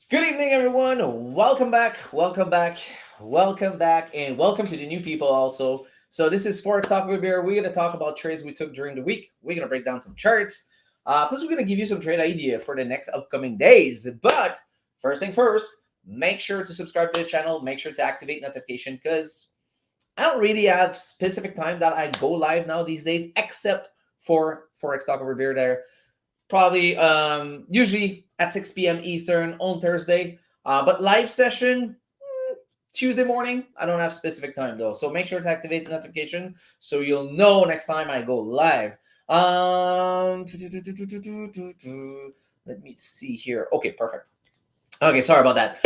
Good evening, everyone. Welcome back. Welcome back. Welcome back. And welcome to the new people also. So this is Forex Talk with Beer. We're going to talk about trades we took during the week. We're going to break down some charts. Plus, we're going to give you some trade idea for the next upcoming days. But first thing first, make sure to subscribe to the channel. Make sure to activate notification because I don't really have specific time that I go live now these days, except for Forex Talk with Beer there. Probably usually at 6 p.m. Eastern on Thursday. But live session, Tuesday morning. I don't have specific time though. So make sure to activate the notification so you'll know next time I go live. Let me see here. Okay, perfect. Okay, sorry about that.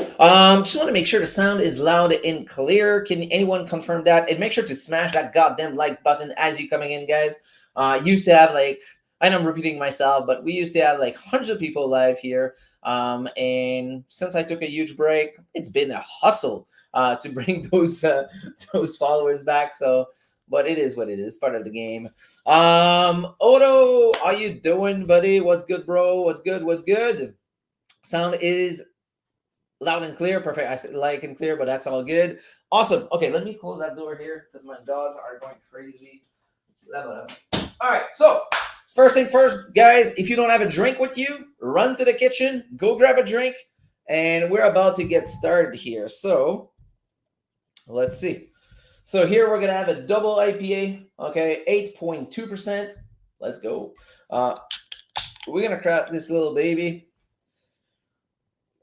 Just want to make sure the sound is loud and clear. Can anyone confirm that? And make sure to smash that goddamn like button as you coming in, guys. Used to have like, I know I'm repeating myself, but we used to have like hundreds of people live here. And since I took a huge break, it's been a hustle to bring those followers back. So, but it is what it is, part of the game. Odo, how you doing, buddy? What's good, bro? What's good? What's good? Sound is loud and clear. Perfect. I said like and clear, but that's all good. Awesome. Okay, let me close that door here because my dogs are going crazy. All right, so first thing first, guys, if you don't have a drink with you, run to the kitchen, go grab a drink, and we're about to get started here. So let's see. So here we're going to have a double IPA, okay, 8.2%. Let's go. We're going to crack this little baby.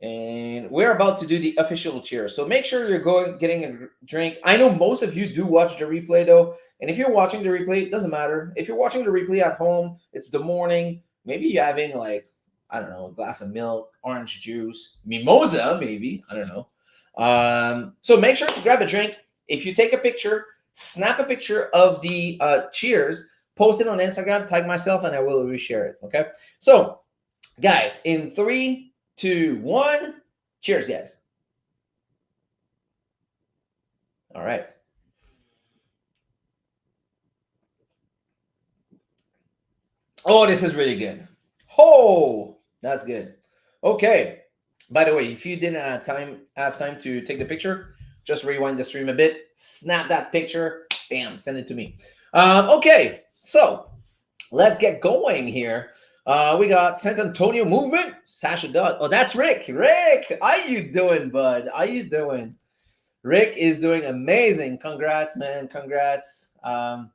And we're about to do the official cheers. So make sure you're getting a drink. I know most of you do watch the replay though. And if you're watching the replay, it doesn't matter. If you're watching the replay at home, it's the morning. Maybe you're having like, I don't know, a glass of milk, orange juice, mimosa, maybe. I don't know. So make sure to grab a drink. If you take a picture, snap a picture of the cheers, post it on Instagram, tag myself, and I will reshare it. Okay. So guys, in 3, 2, 1. Cheers, guys. All right. Oh, this is really good. Oh, that's good. Okay. By the way, if you didn't have time to take the picture, just rewind the stream a bit, snap that picture, bam, send it to me. Okay. So let's get going here. We got San Antonio movement. Sasha Dodd. Oh, that's Rick. Rick, how you doing, bud? How you doing? Rick is doing amazing. Congrats, man. Congrats. All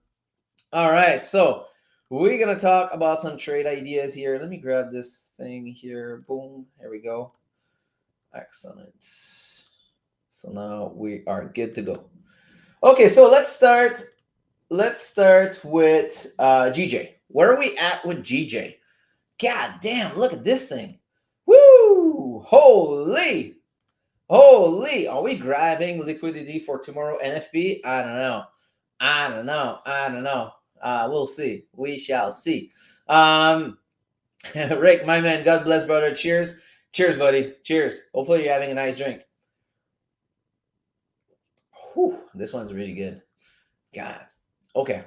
right, so we're gonna talk about some trade ideas here. Let me grab this thing here. Boom. Here we go. Excellent. So now we are good to go. Okay, so let's start. Let's start with GJ. Where are we at with GJ? God damn! Look at this thing. Woo! Holy! Holy! Are we grabbing liquidity for tomorrow NFP? I don't know. I don't know. I don't know. We'll see. We shall see. Rick, my man, God bless, brother. Cheers. Cheers, buddy. Cheers. Hopefully you're having a nice drink. Whew, this one's really good. God. Okay.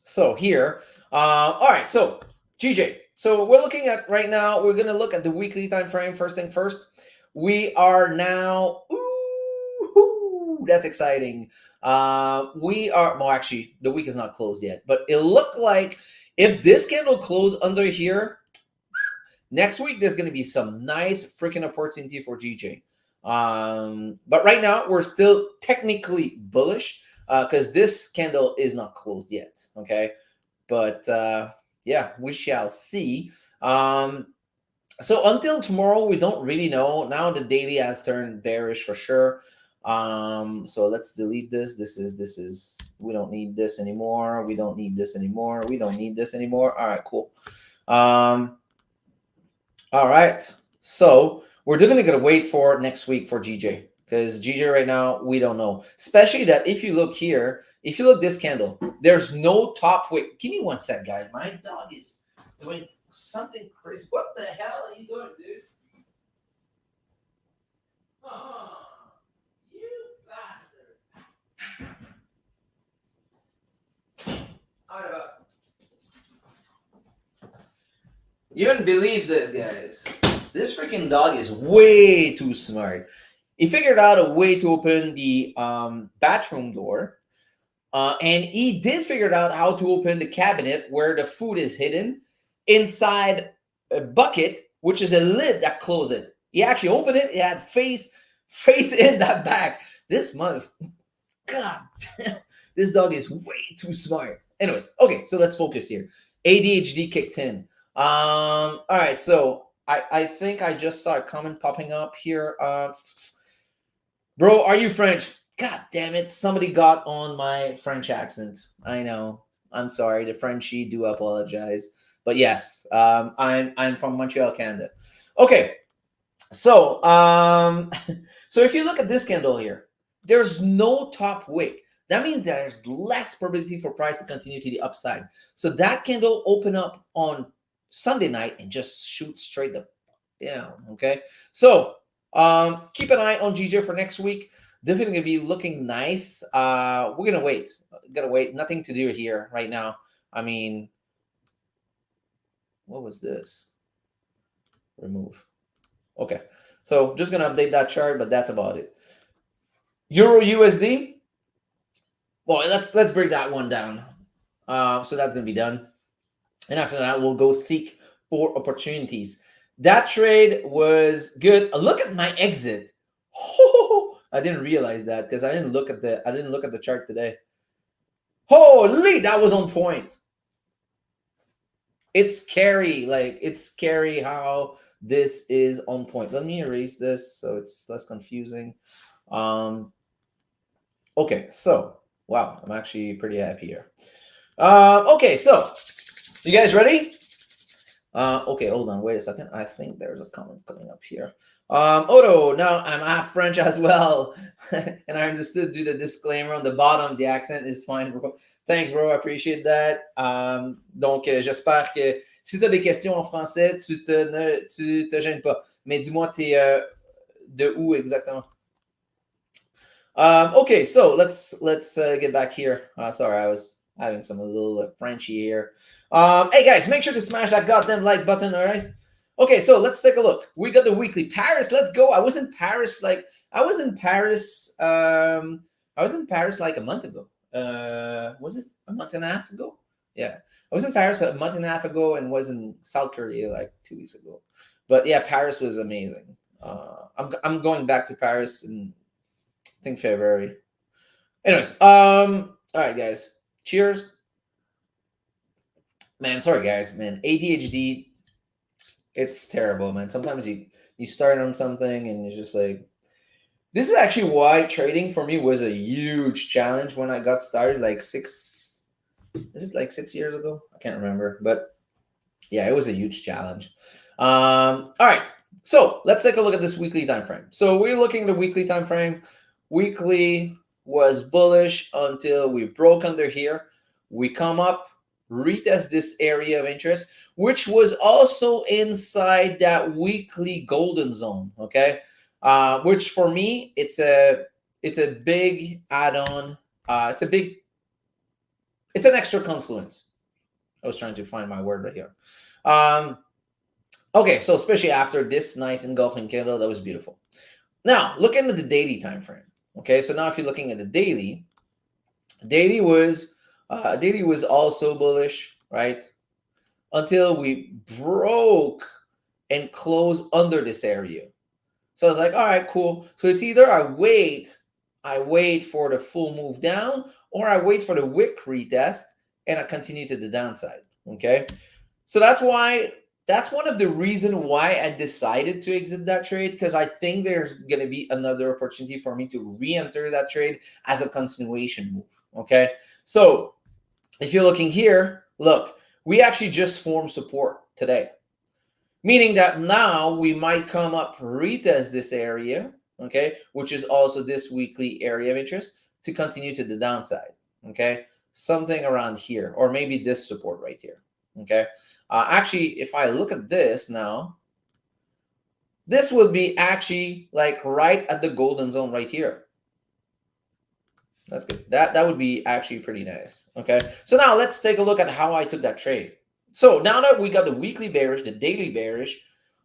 So here, all right. So GJ. So we're looking at right now. We're gonna look at the weekly time frame. First thing first. We are now. Ooh, that's exciting. We are. Well, actually, the week is not closed yet, but it looked like if this candle closed under here, next week there's going to be some nice freaking opportunity for GJ. But right now we're still technically bullish because this candle is not closed yet. Okay, but yeah, we shall see. So until tomorrow, we don't really know. Now the daily has turned bearish for sure. So let's delete this. This is we don't need this anymore. We don't need this anymore. We don't need this anymore. All right, cool. All right. So we're definitely gonna wait for next week for GJ because GJ right now we don't know. Especially that if you look here, if you look this candle, there's no top wick. Give me 1 sec, guys. My dog is doing something crazy. What the hell are you doing, dude? You bastard. All right, you wouldn't believe this, guys. This freaking dog is way too smart. He figured out a way to open the bathroom door. And he did figure out how to open the cabinet where the food is hidden inside a bucket, which is a lid that closes it. He actually opened it. It had face in that back. This mother, God, this dog is way too smart. Anyways, okay, so let's focus here. ADHD kicked in. All right, so I think I just saw a comment popping up here. Bro, are you French? God damn it! Somebody got on my French accent. I know. I'm sorry. The Frenchie do apologize. But yes, I'm from Montreal, Canada. Okay, so so if you look at this candle here, there's no top wick. That means there's less probability for price to continue to the upside. So that candle open up on Sunday night and just shoot straight down. Okay, so keep an eye on GJ for next week. Definitely gonna be looking nice. We're gonna wait. Gotta wait. Nothing to do here right now. I mean, what was this? Remove. Okay, so just gonna update that chart, but that's about it. Euro USD. Well, let's break that one down. So that's gonna be done, and after that, we'll go seek for opportunities. That trade was good. Look at my exit. Oh, I didn't realize that because I didn't look at the chart today. Holy, that was on point. It's scary. Like it's scary how this is on point. Let me erase this so it's less confusing. Okay, so wow, I'm actually pretty happy here. Okay, so you guys ready? Okay, hold on, wait a second. I think there's a comment coming up here. Odo, now I'm half French as well. And I understood due to the disclaimer on the bottom, the accent is fine, bro. Thanks, bro, I appreciate that. Donc, j'espère que si tu as des questions en français, tu te gênes pas. Mais dis-moi, t'es de où exactement? Okay, so let's get back here. Sorry, I was having some little Frenchy here. Hey guys, make sure to smash that goddamn like button, all right? Okay, so let's take a look. We got the weekly. Paris, let's go. I was in Paris like a month ago. Was it a month and a half ago? Yeah, I was in Paris a month and a half ago and was in South Korea like 2 weeks ago. But yeah, Paris was amazing. I'm going back to Paris in I think February. Anyways, all right, guys. Cheers, man. Sorry, guys, man. ADHD, it's terrible, man. Sometimes you start on something and it's just like this is actually why trading for me was a huge challenge when I got started like six. Is it like 6 years ago? I can't remember, but yeah, it was a huge challenge. All right, so let's take a look at this weekly time frame. So we're looking at the weekly time frame. Weekly was bullish until we broke under here. We come up, retest this area of interest, which was also inside that weekly golden zone. Okay, which for me it's a big add-on. It's an extra confluence. I was trying to find my word right here. Um, okay, so especially after this nice engulfing candle, that was beautiful. Now, looking at the daily time frame. Okay, so now if you're looking at the daily was also bullish, right? Until we broke and closed under this area. So I was like, all right, cool. So it's either I wait for the full move down, or I wait for the wick retest and I continue to the downside. Okay. So that's one of the reason why I decided to exit that trade, because I think there's going to be another opportunity for me to re-enter that trade as a continuation move. Okay. So if you're looking here, look, we actually just formed support today, meaning that now we might come up, retest this area, okay, which is also this weekly area of interest, to continue to the downside, okay, something around here, or maybe this support right here, okay. Actually, if I look at this now, this would be actually like right at the golden zone right here. That's good. That would be actually pretty nice. Okay. So now let's take a look at how I took that trade. So now that we got the weekly bearish, the daily bearish,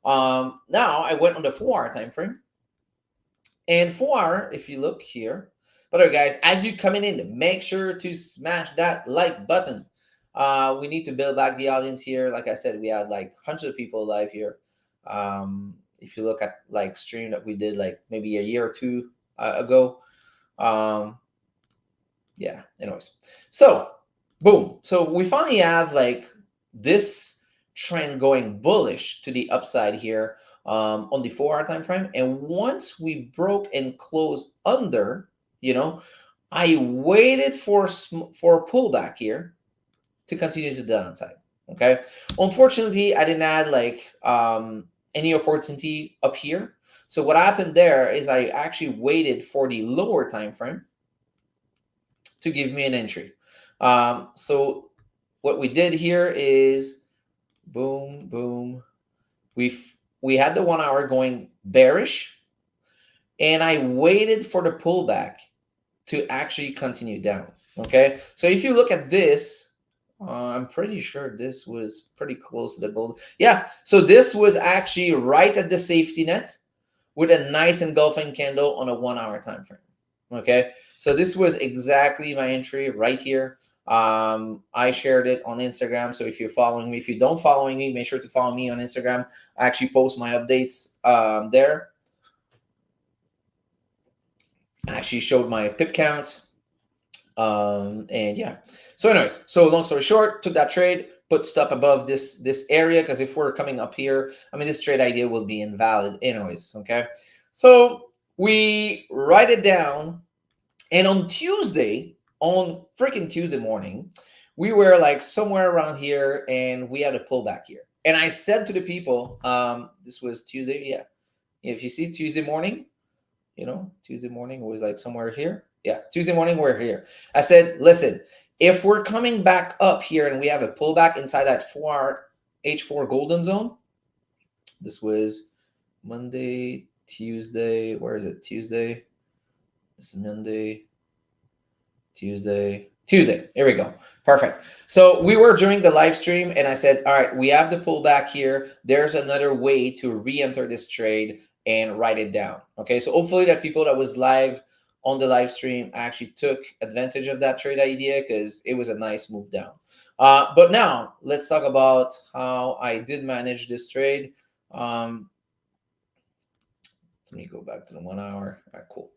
now I went on the 4-hour time frame. And 4-hour, if you look here, but all right, guys, as you coming in, make sure to smash that like button. We need to build back the audience here. Like I said, we had like hundreds of people live here. If you look at like stream that we did like maybe a year or two ago. Yeah, anyways, so boom, so we finally have like this trend going bullish to the upside here on the 4-hour time frame. And once we broke and closed under, I waited for a pullback here to continue to the downside. Okay, unfortunately I didn't add like any opportunity up here. So what happened there is I actually waited for the lower time frame to give me an entry. So what we did here is boom, boom. We had the 1-hour going bearish, and I waited for the pullback to actually continue down. Okay, so if you look at this, I'm pretty sure this was pretty close to the gold. Yeah, so this was actually right at the safety net with a nice engulfing candle on a 1-hour time frame. Okay, so this was exactly my entry right here. I shared it on Instagram. So if you're following me, if you don't follow me, make sure to follow me on Instagram. I actually post my updates there. I actually showed my pip counts. And yeah. So anyways, so long story short, took that trade, put stop above this area, because if we're coming up here, I mean, this trade idea will be invalid anyways. Okay. So we write it down. And on freaking Tuesday morning, we were like somewhere around here and we had a pullback here. And I said to the people, this was Tuesday. Yeah. If you see Tuesday morning, Tuesday morning was like somewhere here. Yeah. Tuesday morning, we're here. I said, listen, if we're coming back up here and we have a pullback inside that 4-hour H4 golden zone, this was Monday, Tuesday. Where is it? Tuesday. This is Monday, Tuesday. Here we go. Perfect. So we were during the live stream and I said, all right, we have the pullback here. There's another way to re-enter this trade and write it down. Okay. So hopefully that people that was live on the live stream, I actually took advantage of that trade idea because it was a nice move down. But now let's talk about how I did manage this trade. Let me go back to the 1 hour. All right, cool.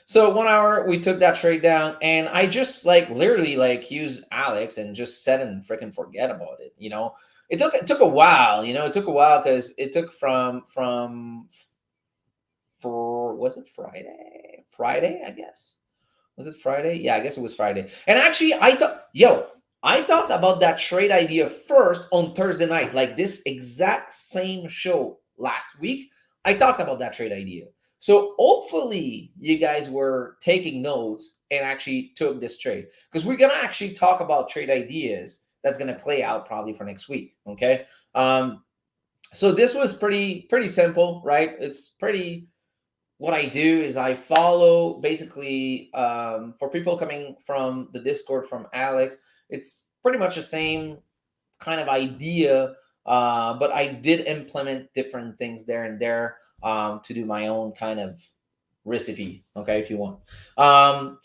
So 1 hour, we took that trade down, and I just like literally like used Alex and just set and freaking forget about it. It took a while. It took a while because it took from for was it Friday? Friday, I guess. Was it Friday? Yeah, I guess it was Friday. And actually, I talked about that trade idea first on Thursday night, like this exact same show last week. I talked about that trade idea. So hopefully you guys were taking notes and actually took this trade, because we're gonna actually talk about trade ideas that's gonna play out probably for next week. Okay. So this was pretty simple, right? It's pretty what I do is I follow basically for people coming from the Discord from Alex, it's pretty much the same kind of idea, but I did implement different things there and there to do my own kind of recipe. Okay, if you want. Yeah,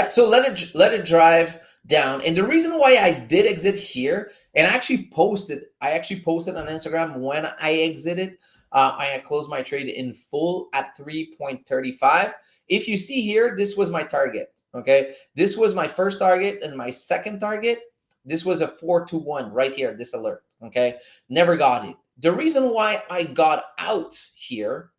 so let it drive down. And the reason why I did exit here, and I actually posted on Instagram when I exited. I had closed my trade in full at 3.35. If you see here, this was my target. Okay, this was my first target, and my second target, this was a 4-1 right here. This alert. Okay, never got it. The reason why I got out here,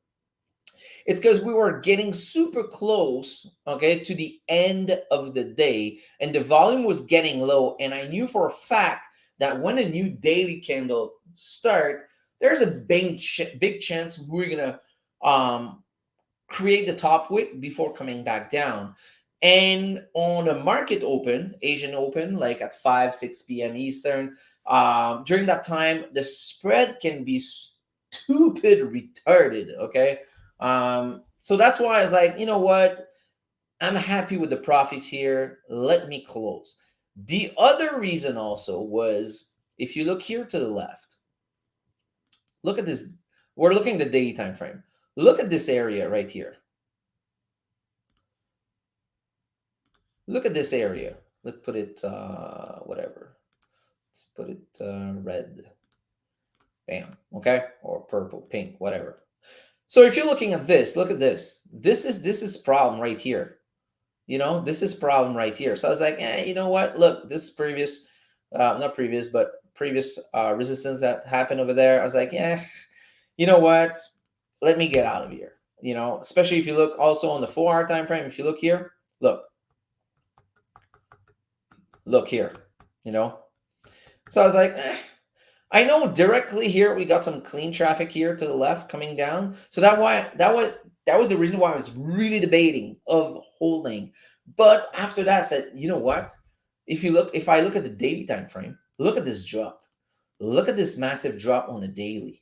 it's because we were getting super close, okay, to the end of the day, and the volume was getting low. And I knew for a fact that when a new daily candle start, there's a big chance we're gonna create the top wick before coming back down. And on a market open, Asian open, like at 5-6 p.m. Eastern, during that time, the spread can be stupid retarded. Okay. So that's why I was like, you know what? I'm happy with the profits here. Let me close. The other reason also was, if you look here to the left, look at this. We're looking at the daily time frame. Look at this area right here. Look at this area. Let's put it whatever. Let's put it red. Bam. Okay, or purple, pink, whatever. So if you're looking at this, look at this. This is problem right here. This is problem right here. So I was like, you know what? Look, this previous, not previous, but previous resistance that happened over there. I was like, yeah, you know what? Let me get out of here. Especially if you look also on the 4-hour time frame. If you look here, look here. So I was like, I know directly here we got some clean traffic here to the left coming down. So that was the reason why I was really debating of holding. But after that, I said, you know what? If I look at the daily time frame, look at this drop. Look at this massive drop on the daily.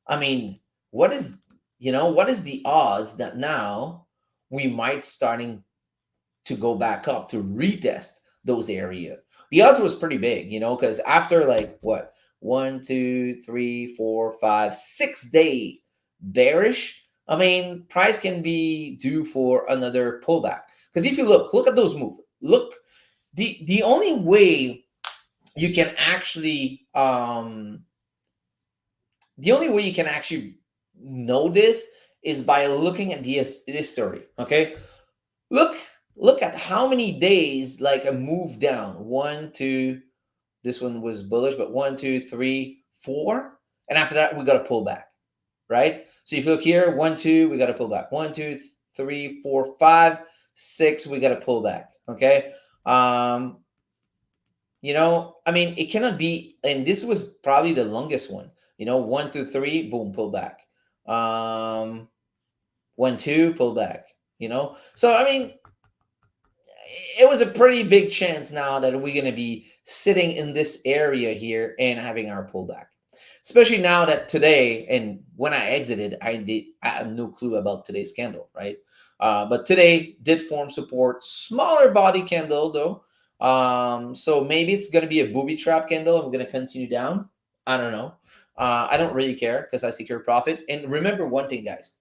I mean, what is the odds that now we might starting to go back up to retest those area? The odds was pretty big, because after like what? 1, 2, 3, 4, 5, 6 day bearish. I mean, price can be due for another pullback. Because if you look at those moves. Look, the only way you can actually know this is by looking at this history. Okay, look at how many days like a move down. 1, 2. This one was bullish, but 1, 2, 3, 4. And after that, we got to pull back, right? So if you look here, 1, 2, we got to pull back. 1, 2, 3, 4, 5, 6, we got to pull back. Okay. I mean, it cannot be, and this was probably the longest one. 1 through 3, boom, pull back. 1, 2, pull back. So I mean, it was a pretty big chance now that we're going to be sitting in this area here and having our pullback, especially now that today, and when I exited, I had no clue about today's candle, right? But today did form support, smaller body candle though. So maybe it's going to be a booby trap candle and we're going to continue down. I don't know. I don't really care because I secure profit. And remember one thing, guys,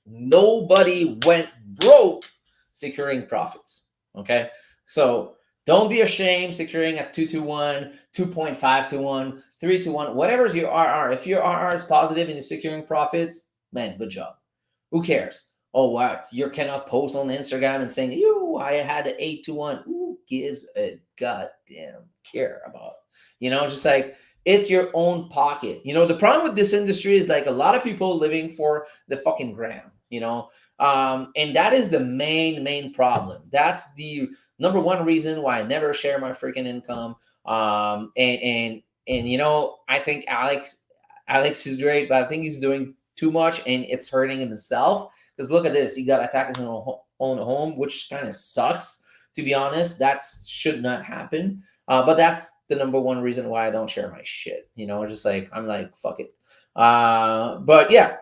Nobody went broke securing profits. Okay, so don't be ashamed securing at 2-1, 2.5-1, 3-1, whatever's your RR. If your RR is positive and you're securing profits, man, good job. Who cares? Oh, wow, you cannot post on Instagram and saying, "You, I had an 8-1." Who gives a goddamn care about? Just like it's your own pocket. The problem with this industry is like a lot of people living for the fucking gram. And that is the main problem. That's the number one reason why I never share my freaking income. And I think Alex is great, but I think he's doing too much and it's hurting himself. Because look at this, he got attacked in his own home, which kind of sucks, to be honest. That should not happen. But that's the number one reason why I don't share my shit. Just like I'm like, fuck it. But yeah.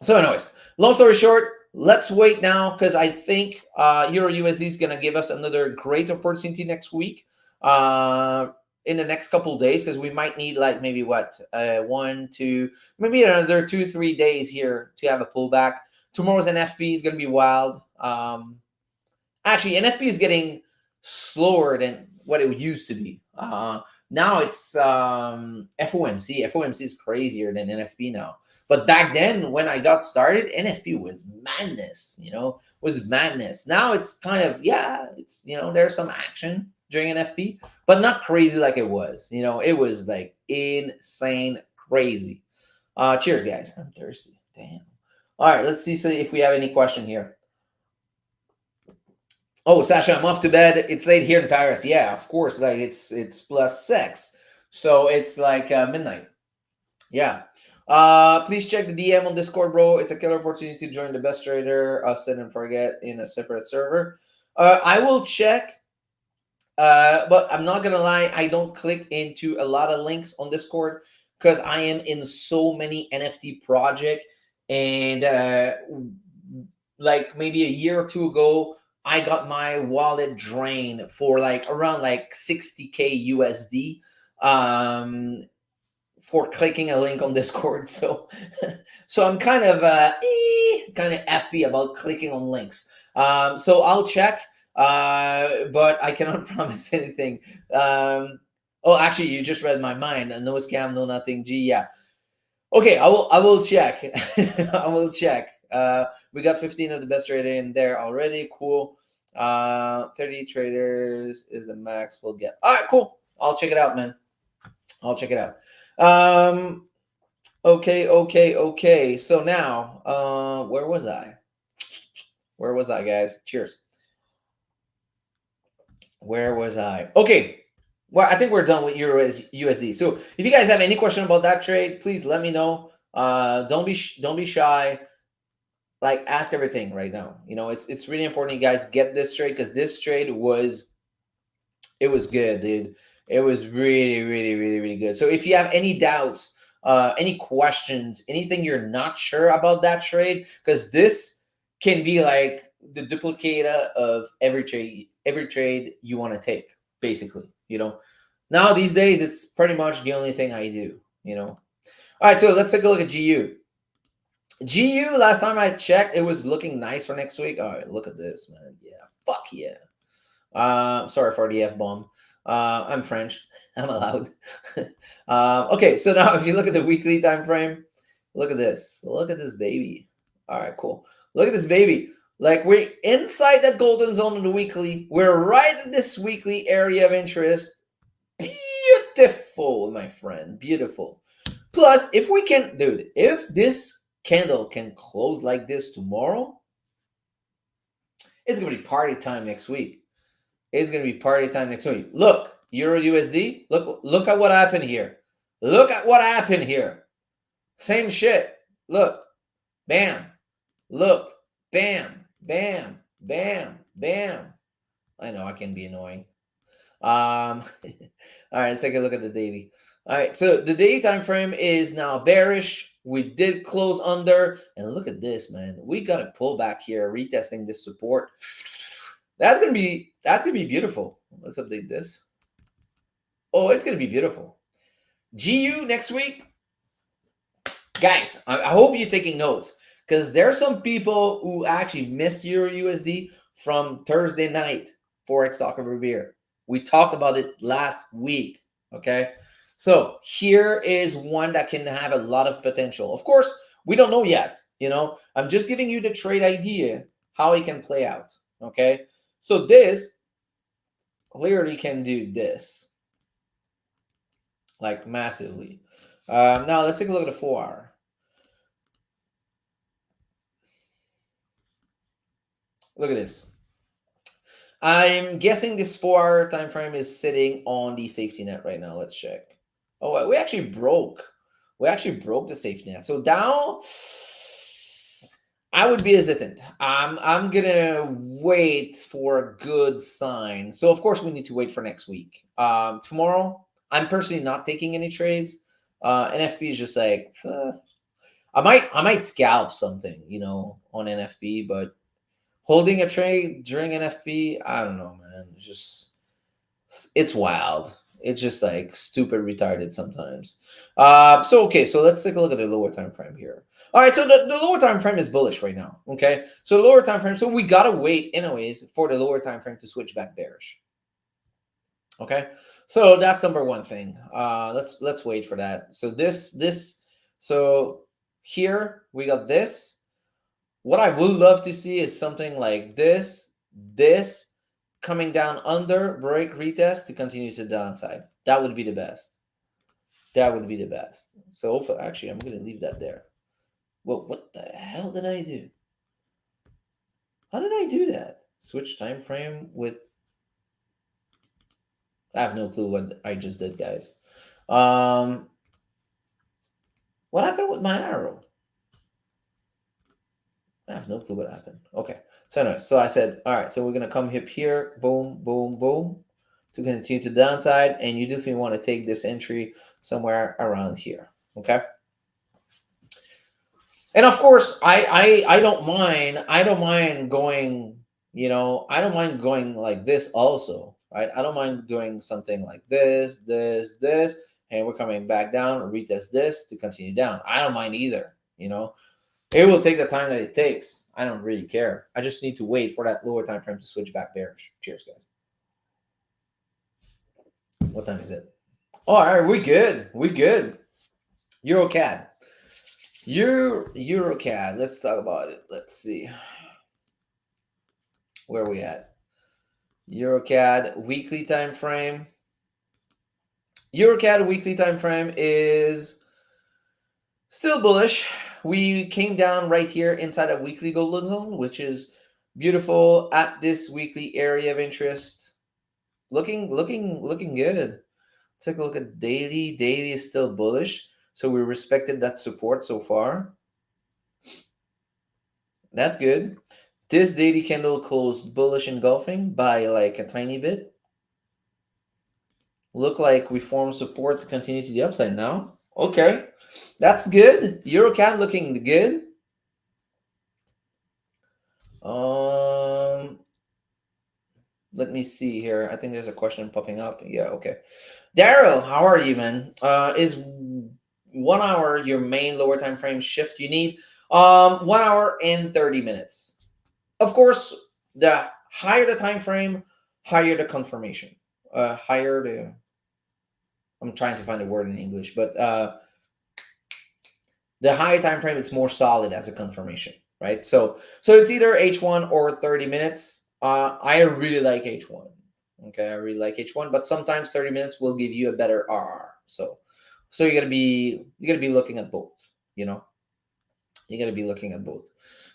So, anyways, long story short, let's wait now because I think Euro USD is gonna give us another great opportunity next week. In the next couple of days, because we might need like maybe maybe another 2-3 days here to have a pullback. Tomorrow's NFP is gonna be wild. Actually, NFP is getting slower than what it used to be. Now it's FOMC. FOMC is crazier than NFP now. But back then, when I got started, NFP was madness. Was madness. Now it's kind of it's there's some action during NFP, but not crazy like it was. It was like insane crazy. Cheers, guys. I'm thirsty. Damn. All right, let's see if we have any question here. Oh, Sasha, I'm off to bed. It's late here in Paris. Yeah, of course. Like it's +6, so it's like midnight. Yeah. Please check the DM on Discord, bro. It's a killer opportunity to join the best trader. Set and forget in a separate server. I will check. But I'm not gonna lie, I don't click into a lot of links on Discord because I am in so many NFT projects, and like maybe a year or two ago, I got my wallet drained for like around like 60K USD for clicking a link on Discord. So I'm kind of effy about clicking on links. So I'll check, but I cannot promise anything. Oh, actually, you just read my mind. No scam, no nothing. G, yeah. Okay, I will check. I will check. We got 15 of the best trader in there already. Cool. 30 traders is the max we'll get. All right, cool. I'll check it out, man. I'll check it out. Okay. So now, where was I? Where was I, guys? Cheers. Where was I? Okay. Well, I think we're done with Euro USD. So if you guys have any question about that trade, please let me know. Don't be shy. Like, ask everything right now. It's really important you guys get this trade because this trade was good, dude. It was really, really, really, really good. So if you have any doubts, any questions, anything you're not sure about that trade, because this can be like the duplicator of every trade you want to take, basically. Now these days it's pretty much the only thing I do. All right, so let's take a look at GU. GU, last time I checked, it was looking nice for next week. All right, look at this, man. Yeah, fuck yeah. Sorry for the F-bomb. I'm French. I'm allowed. Okay, so now if you look at the weekly time frame, look at this. Look at this baby. All right, cool. Look at this baby. Like, we're inside that golden zone of the weekly. We're right in this weekly area of interest. Beautiful, my friend. Beautiful. Plus, if we can, dude, if this candle can close like this tomorrow, it's going to be party time next week. It's going to be party time next week. Look, Euro USD. Look at what happened here. Look at what happened here. Same shit. Look. Bam. Look. Bam. Bam. Bam. Bam. I know I can be annoying. All right, let's take a look at the daily. All right, so the daily time frame is now bearish. We did close under, and look at this, man. We got a pullback here, retesting this support. That's gonna be beautiful. Let's update this. Oh, it's gonna be beautiful. GU next week, guys. I hope you're taking notes because there are some people who actually missed Euro USD from Thursday night Forex Talk Over Beer. We talked about it last week. Okay. So here is one that can have a lot of potential. Of course, we don't know yet. I'm just giving you the trade idea, how it can play out. Okay. So this clearly can do this, like massively. Now let's take a look at the 4-hour. Look at this. I'm guessing this 4-hour time frame is sitting on the safety net right now. Let's check. Oh, we actually broke. We actually broke the safety net. So now I would be hesitant. I'm gonna wait for a good sign. So of course we need to wait for next week. Tomorrow, I'm personally not taking any trades. NFP is just like I might scalp something, on NFP, but holding a trade during NFP, I don't know, man. It's wild. It's just like stupid retarded sometimes. So let's take a look at the lower time frame here. All right, so the lower time frame is bullish right now. Okay, so the lower time frame, so we gotta wait anyways for the lower time frame to switch back bearish. Okay, so that's number one thing. Let's wait for that. So so here we got this. What I would love to see is something like this coming down under, break, retest to continue to the downside. That would be the best. That would be the best. So actually, I'm going to leave that there. Well, what the hell did I do? How did I do that? Switch time frame with... I have no clue what I just did, guys. What happened with my arrow? I have no clue what happened. Okay. So anyway, so I said, all right, so we're going to come up here, boom, boom, boom, to continue to the downside. And you definitely want to take this entry somewhere around here. Okay. And of course, I don't mind going, I don't mind going like this also, right? I don't mind doing something like this, and we're coming back down, retest this to continue down. I don't mind either, It will take the time that it takes. I don't really care. I just need to wait for that lower time frame to switch back bearish. Cheers, guys. What time is it? Oh, all right, we good. We good. EuroCAD. EuroCAD. Let's talk about it. Let's see. Where are we at? EuroCAD weekly time frame. EuroCAD weekly time frame is still bullish. We came down right here inside a weekly golden zone, which is beautiful at this weekly area of interest. Looking good. Take a look at daily. Daily is still bullish. So we respected that support so far. That's good. This daily candle closed bullish engulfing by like a tiny bit. Look like we formed support to continue to the upside now. Okay. That's good. EuroCAD looking good. Let me see here. I think there's a question popping up. Yeah, okay. Daryl, how are you, man? Is 1 hour your main lower time frame shift you need? 1 hour and 30 minutes. Of course, the higher the time frame, higher the confirmation. Higher the... I'm trying to find a word in English, but the higher time frame, it's more solid as a confirmation, right? So it's either H1 or 30 minutes. I really like H1. Okay, I really like H1, but sometimes 30 minutes will give you a better RR. So you gotta be looking at both. You gotta be looking at both.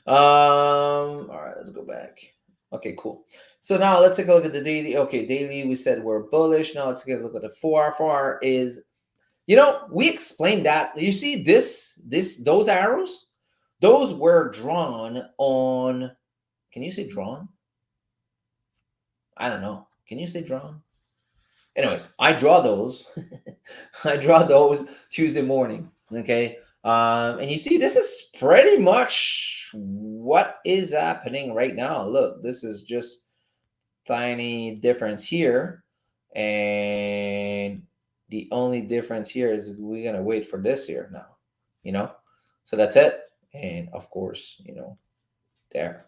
All right, let's go back. Okay, cool. So now let's take a look at the daily. Okay, daily we said we're bullish. Now let's take a look at the 4-hour. 4-hour is, we explained that. You see those arrows, those were drawn on. Can you say drawn? I don't know. Can you say drawn? Anyways, I draw those. I draw those Tuesday morning. Okay. And you see, this is pretty much what is happening right now. Look, this is just tiny difference here. And the only difference here is we're going to wait for this here now, So that's it. And of course, there.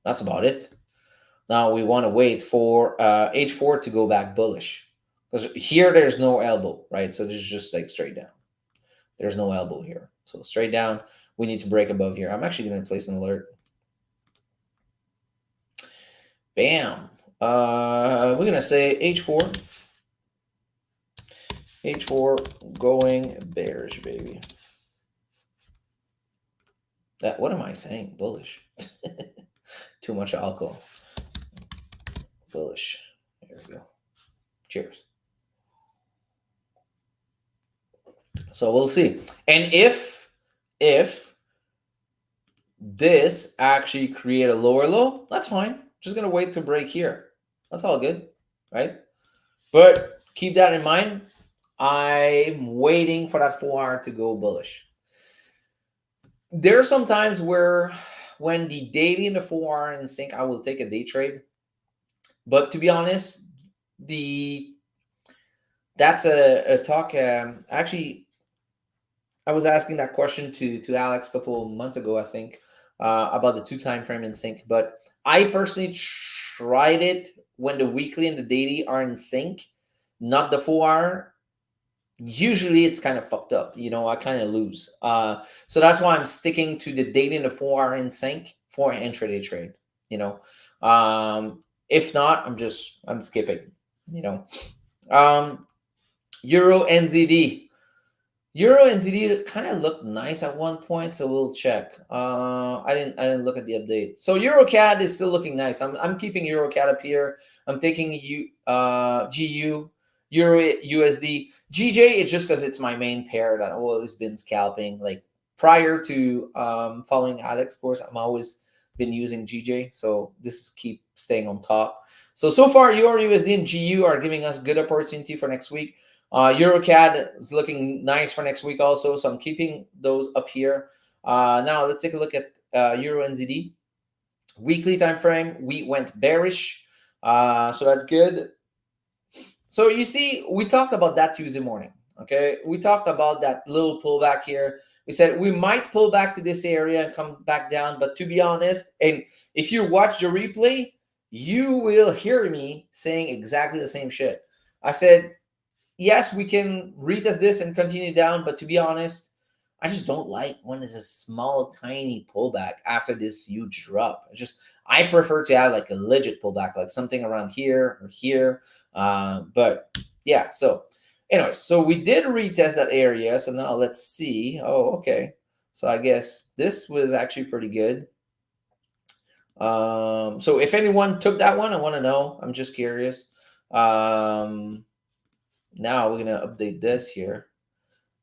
That's about it. Now we want to wait for H4 to go back bullish. Because here there's no elbow, right? So this is just like straight down. There's no elbow here. So straight down, we need to break above here. I'm actually going to place an alert. Bam. We're going to say H4. H4 going bearish, baby. What am I saying? Bullish. Too much alcohol. Bullish. There we go. Cheers. So we'll see. And if this actually create a lower low, that's fine. Just gonna wait to break here. That's all good, right? But keep that in mind. I'm waiting for that 4-hour to go bullish. There are some times where when the daily and the 4-hour in sync, I will take a day trade. But to be honest, that's a talk. Actually, I was asking that question to Alex a couple of months ago, I think, about the 2 time frame in sync. But I personally tried it when the weekly and the daily are in sync, not the 4-hour. Usually it's kind of fucked up. I kind of lose. So that's why I'm sticking to the daily and the 4-hour in sync for an intraday trade. If not, I'm skipping. Euro NZD. Euro NZD kind of looked nice at one point, so we'll check. I didn't look at the update. So EuroCAD is still looking nice. I'm keeping EuroCAD up here. I'm taking GU, Euro USD. GJ, it's just because it's my main pair that I've always been scalping. Like prior to following Alex, of course, I'm always been using GJ. So this keep staying on top. So far, Euro USD and GU are giving us good opportunity for next week. EuroCAD is looking nice for next week also, so I'm keeping those up here. Now let's take a look at Euro NZD. Weekly time frame, we went bearish, so that's good. So you see, we talked about that Tuesday morning, okay? We talked about that little pullback here. We said we might pull back to this area and come back down, but to be honest, and if you watch the replay, you will hear me saying exactly the same shit. I said, yes, we can retest this and continue down, but to be honest, I just don't like when it's a small, tiny pullback after this huge drop. I prefer to have like a legit pullback, like something around here or here. But yeah, so anyway, so we did retest that area. So now let's see. Oh, okay. So I guess this was actually pretty good. So if anyone took that one, I want to know. I'm just curious. Now we're gonna update this here.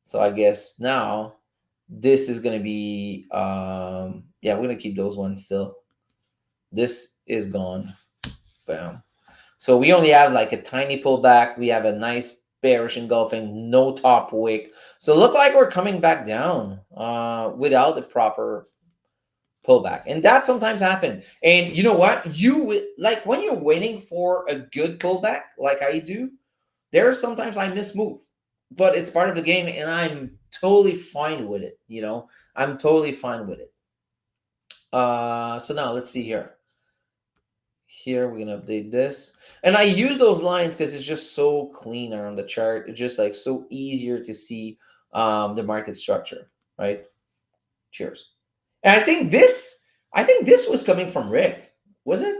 So I guess now this is gonna be yeah, we're gonna keep those ones still. This is gone. Bam. So we only have like a tiny pullback. We have a nice bearish engulfing, no top wick. So look like we're coming back down without the proper pullback, and that sometimes happens. And you know what? Like when you're waiting for a good pullback, like I do, there's sometimes I miss move, but it's part of the game, and I'm totally fine with it. I'm totally fine with it. So now let's see here. Here we're gonna update this, and I use those lines because it's just so cleaner on the chart. It's just like so easier to see the market structure, right? Cheers. And I think this was coming from Rick, was it,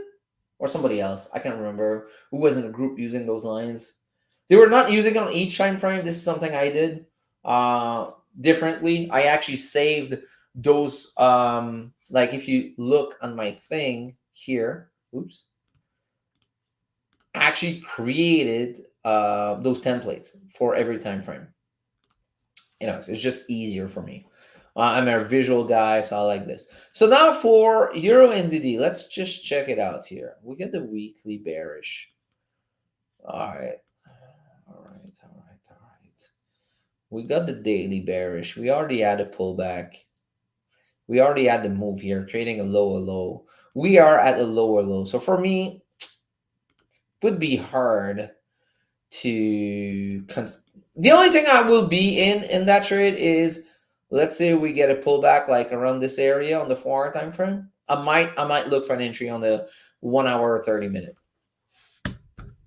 or somebody else? I can't remember who was in a group using those lines. They were not using it on each time frame. This is something I did differently. I actually saved those. Like if you look on my thing here, oops, I actually created those templates for every time frame. It's just easier for me. I'm a visual guy, so I like this. So now for Euro NZD, let's just check it out here. We get the weekly bearish. All right. We got the daily bearish. We already had a pullback. We already had the move here, creating a lower low. We are at a lower low. So for me, it would be hard to... The only thing I will be in that trade is Let's say we get a pullback like around this area on the 4 hour time frame. I might look for an entry on the 1 hour or 30 minute.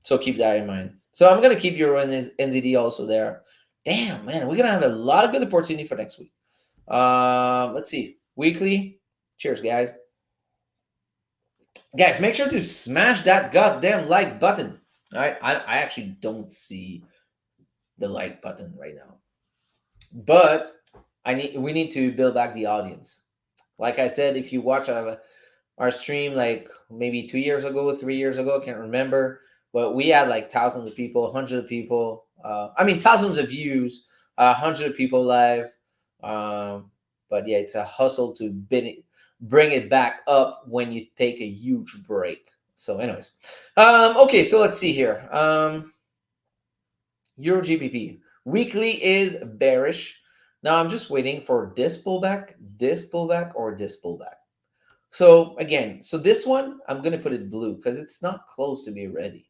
So keep that in mind. So I'm gonna keep Euro and NZD also there. Damn man, we're gonna have a lot of good opportunity for next week. Let's see. Weekly. Cheers, guys. Guys, make sure to smash that goddamn like button. All right, I actually don't see the like button right now, but we need to build back the audience. Like I said, if you watch our stream like maybe 2 years ago, 3 years ago, I can't remember, but we had like thousands of people, hundreds of people. I mean, thousands of views, hundreds of people live. Um, but yeah, it's a hustle to bring it back up when you take a huge break. So, anyways, okay, so let's see here. Euro GBP weekly is bearish. Now I'm just waiting for this pullback, or this pullback. So again, so this one, I'm going to put it blue because it's not close to be ready.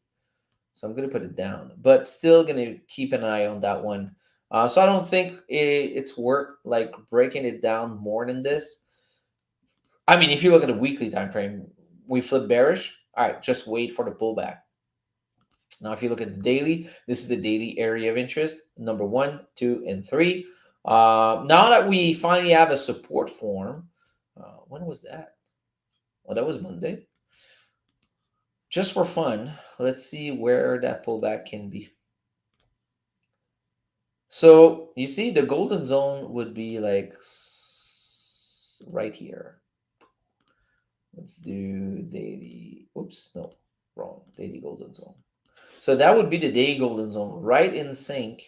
So I'm going to put it down, but still going to keep an eye on that one. So I don't think it's worth like breaking it down more than this. I mean, if you look at a weekly time frame, we flip bearish. All right, just wait for the pullback. Now, if you look at the daily, this is the daily area of interest, number 1, 2, and 3. Now that we finally have a support form, when was that? Well, that was Monday. Just for fun, let's see where that pullback can be. So you see the golden zone would be like right here. Let's do daily. Oops, no, wrong. Daily golden zone. So that would be the daily golden zone, right in sync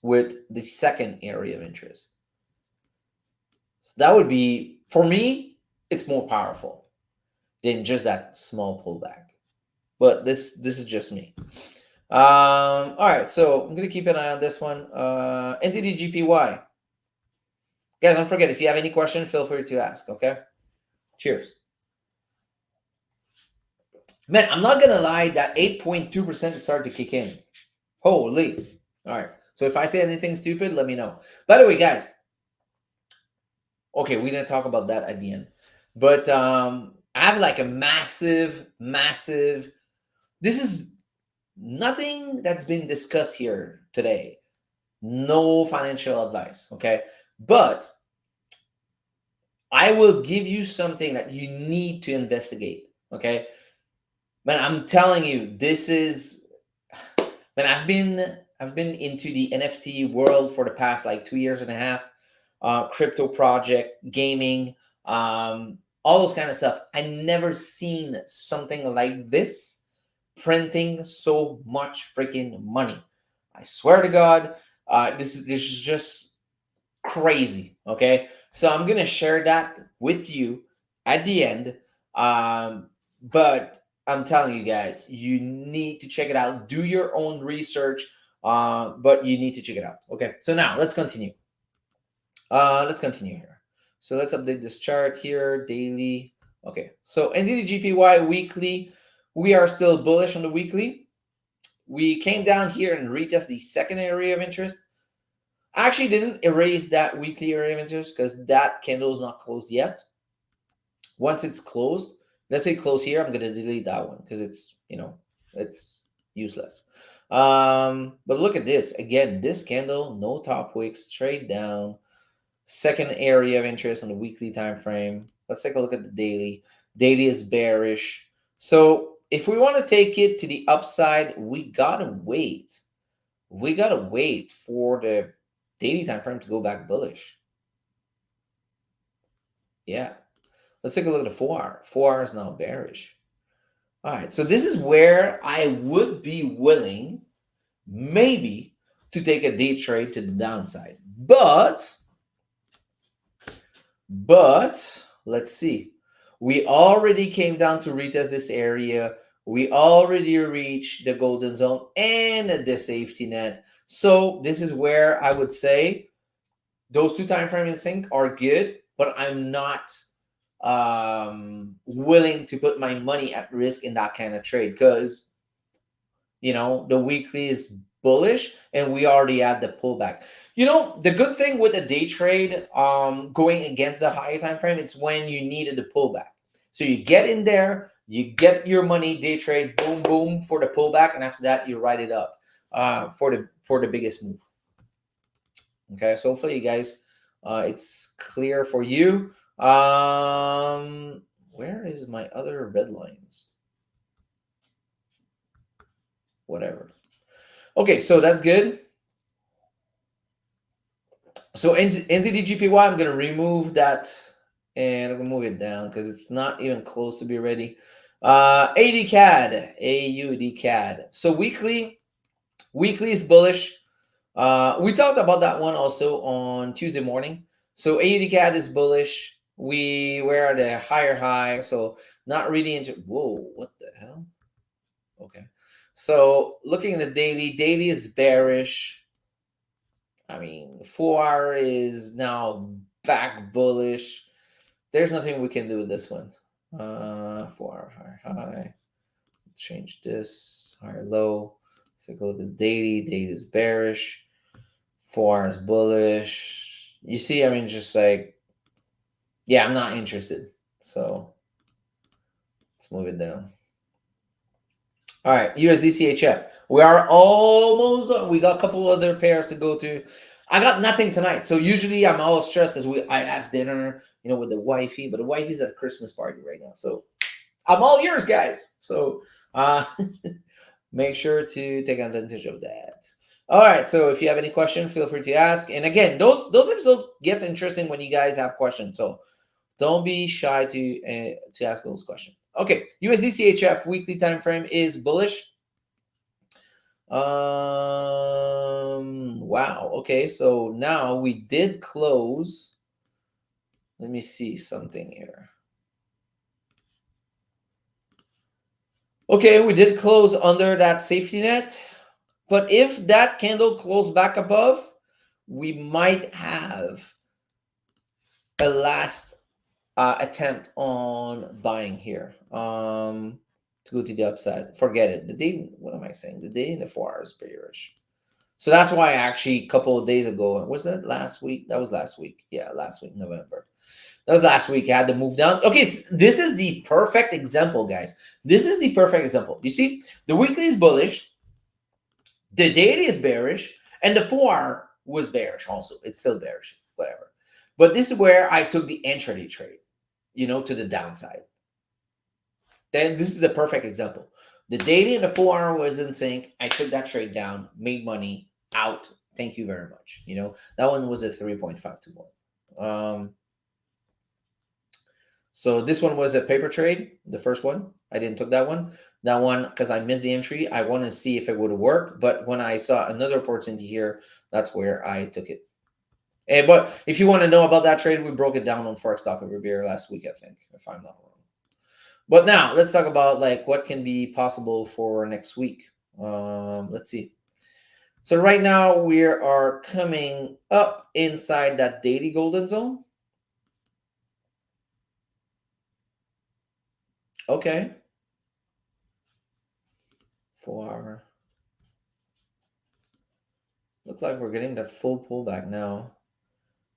with the second area of interest. So that would be, for me, it's more powerful than just that small pullback. But this is just me. All right, so I'm gonna keep an eye on this one. NZD guys, don't forget, if you have any question, feel free to ask. Okay, cheers. Man, I'm not gonna lie, that 8.2% started to kick in. Holy. All right, so if I say anything stupid, let me know. By the way, guys, okay, we didn't talk about that at the end, but I have like a massive this is nothing that's been discussed here today. No financial advice, okay? But I will give you something that you need to investigate, okay? Man, I'm telling you, this is, man, I've been into the NFT world for the past like 2 years and a half. Crypto project, gaming, all those kind of stuff. I never seen something like this printing so much freaking money. I swear to God, this is just crazy. Okay, so I'm gonna share that with you at the end. But I'm telling you guys, you need to check it out. Do your own research, but you need to check it out. Okay, so now let's continue. Let's continue here. So let's update this chart here, daily. Okay, so NZD/GPY weekly, we are still bullish on the weekly. We came down here and retest the second area of interest. I actually didn't erase that weekly area of interest because that candle is not closed yet. Once it's closed, let's say close here, I'm gonna delete that one because it's, it's useless. But look at this again. This candle, no top wick, straight down. Second area of interest on the weekly time frame. Let's take a look at the daily. Daily is bearish. So if we want to take it to the upside, we gotta wait. We gotta wait for the daily time frame to go back bullish. Yeah. Let's take a look at the 4 hour. 4 hours now bearish. All right. So this is where I would be willing, maybe, to take a day trade to the downside. But let's see. We already came down to retest this area. We already reached the golden zone and the safety net. So this is where I would say those two time frames in sync are good, but I'm not willing to put my money at risk in that kind of trade because the weekly is bullish, and we already had the pullback. You know, the good thing with a day trade, going against the higher time frame, it's when you needed the pullback. So you get in there, you get your money, day trade, boom, boom for the pullback, and after that you ride it up for the biggest move. Okay, so hopefully you guys, it's clear for you. Where is my other red lines? Whatever. Okay, so that's good. So NZDGPY, I'm gonna remove that and I'm gonna move it down because it's not even close to be ready. AUD CAD, AUD CAD. So weekly is bullish. We talked about that one also on Tuesday morning. So AUD CAD is bullish. We were at a higher high, so not really into. Whoa, what the hell? Okay, so looking at the daily is bearish. I mean, 4 hour is now back bullish. There's nothing we can do with this one. 4 hour high. Change this higher low. Let's take a look at the daily. Daily is bearish. 4 hours bullish. You see, I mean, just like, yeah, I'm not interested. So let's move it down. All right, USDCHF. We are almost done. We got a couple other pairs to go to. I got nothing tonight. So usually I'm all stressed because I have dinner, with the wifey, but the wifey's at a Christmas party right now. So I'm all yours, guys. So make sure to take advantage of that. All right. So if you have any questions, feel free to ask. And again, those episodes gets interesting when you guys have questions. So don't be shy to ask those questions. Okay, USDCHF weekly time frame is bullish. Wow. Okay, so now we did close. Let me see something here. Okay, we did close under that safety net, but if that candle closed back above, we might have a last attempt on buying here. To go to the upside. Forget it. The day, what am I saying? The day in the 4 hours bearish. So that's why actually a couple of days ago, was that last week? That was last week. Yeah, last week, November. That was last week. I had to move down. Okay, so this is the perfect example, guys. This is the perfect example. You see, the weekly is bullish, the daily is bearish, and the 4 hour was bearish also. It's still bearish, whatever. But this is where I took the intraday trade, to the downside. Then this is the perfect example. The daily and the 4 hour was in sync. I took that trade down, made money, out. Thank you very much. That one was a 3.5 to 1. So this one was a paper trade, the first one. I didn't took that one. That one, because I missed the entry, I wanted to see if it would work. But when I saw another opportunity here, that's where I took it. But if you want to know about that trade, we broke it down on Forex Talk Over Beer last week, I think, if I'm not wrong. But now let's talk about what can be possible for next week. Let's see. So right now we are coming up inside that daily golden zone. Okay. 4 hour. Looks like we're getting that full pullback now.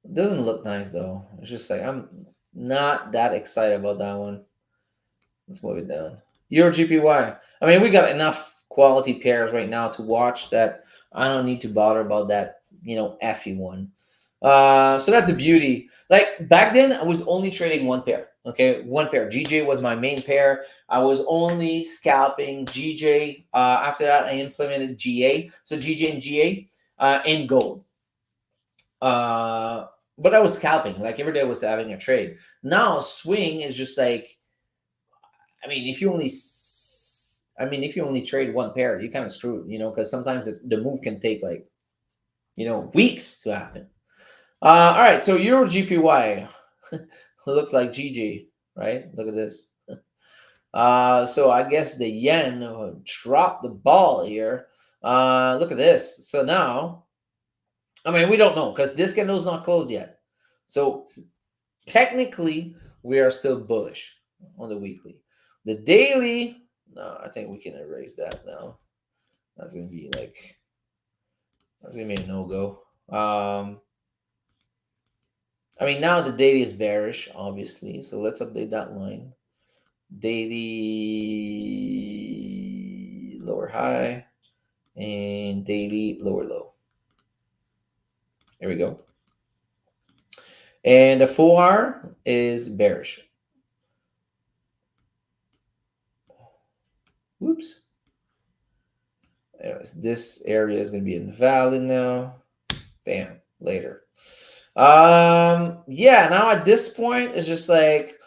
It doesn't look nice though. It's just like I'm not that excited about that one. Let's move it down. Euro GPY. I mean, we got enough quality pairs right now to watch that I don't need to bother about that, Effy one. So that's a beauty. Like back then, I was only trading one pair. Okay, one pair. GJ was my main pair. I was only scalping GJ. After that, I implemented GA. So GJ and GA in gold. But I was scalping. Like every day I was having a trade. Now swing is just like, I mean, if you only trade one pair, you're kind of screwed, because sometimes the move can take weeks to happen. All right, so Euro GPY looks like GG, right? Look at this. So I guess the yen dropped the ball here. Look at this. So now, I mean, we don't know because this candle's not closed yet. So technically, we are still bullish on the weekly. The daily, no, I think we can erase that now. That's going to be That's gonna be a no-go. I mean, now the daily is bearish, obviously. So let's update that line. Daily lower high and daily lower low. There we go. And the 4-hour is bearish. Whoops. Anyways, this area is going to be invalid now. Bam. Later. Yeah, now at this point, it's just like,